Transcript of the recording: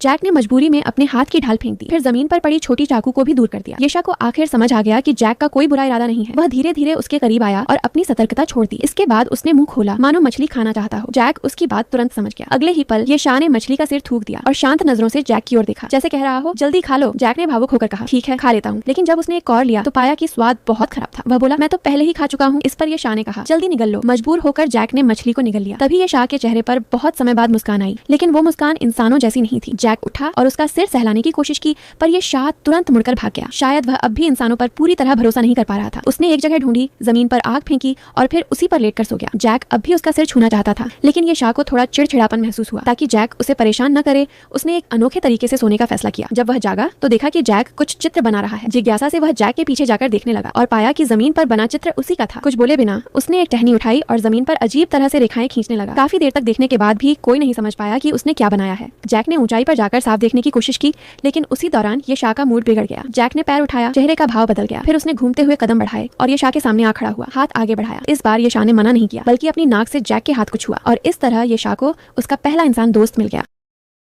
Jack ने मजबूरी में अपने हाथ की ढाल फेंक दी, फिर जमीन पर पड़ी छोटी चाकू को भी दूर कर दिया। येशा को आखिर समझ आ गया कि जैक का कोई बुरा इरादा नहीं है। वह धीरे धीरे उसके करीब आया और अपनी सतर्कता छोड़ दी। इसके बाद उसने मुंह खोला मानो मछली खाना चाहता हो। जैक उसकी बात तुरंत समझ गया। अगले ही पल येशा ने मछली का सिर थूक दिया और शांत नजरों से जैक की ओर देखा, जैसे कह रहा हो जल्दी खा लो। जैक ने भावुक होकर कहा, ठीक है खा लेता हूँ। लेकिन जब उसने एक और लिया तो पाया कि स्वाद बहुत खराब था। वह बोला, मैं तो पहले ही खा चुका हूँ। इस पर येशा ने कहा, जल्दी निगल लो। मजबूर होकर जैक ने मछली को निगल लिया। तभी येशा के चेहरे पर बहुत समय बाद मुस्कान आई, लेकिन वो मुस्कान इंसानों जैसी नहीं थी। जैक उठा और उसका सिर सहलाने की कोशिश की, पर यह शाह तुरंत मुड़कर भाग गया। शायद वह अब भी इंसानों पर पूरी तरह भरोसा नहीं कर पा रहा था। उसने एक जगह ढूंढी, जमीन पर आग फेंकी और फिर उसी पर लेटकर सो गया। जैक अब भी उसका सिर छूना चाहता था, लेकिन ये शाह को थोड़ा चिड़चिड़ापन महसूस हुआ। ताकि जैक उसे परेशान न करे, उसने एक अनोखे तरीके से सोने का फैसला किया। जब वह जागा तो देखा कि जैक कुछ चित्र बना रहा है। जिज्ञासा से वह जैक के पीछे जाकर देखने लगा और पाया कि जमीन पर बना चित्र उसी का था। कुछ बोले बिना उसने एक टहनी उठाई और जमीन पर अजीब तरह से रेखाएं खींचने लगा। काफी देर तक देखने के बाद भी कोई नहीं समझ पाया कि उसने क्या बनाया है। जैक ने ऊंचाई पर जाकर साफ देखने की कोशिश की, लेकिन उसी दौरान ये शाह का मूड बिगड़ गया। जैक ने पैर उठाया, चेहरे का भाव बदल गया। फिर उसने घूमते हुए कदम बढ़ाए और ये शाह के सामने आ खड़ा हुआ। हाथ आगे बढ़ाया। इस बार ये शाह ने मना नहीं किया, बल्कि अपनी नाक से जैक के हाथ को छुआ और इस तरह ये शाह को उसका पहला इंसान दोस्त मिल गया।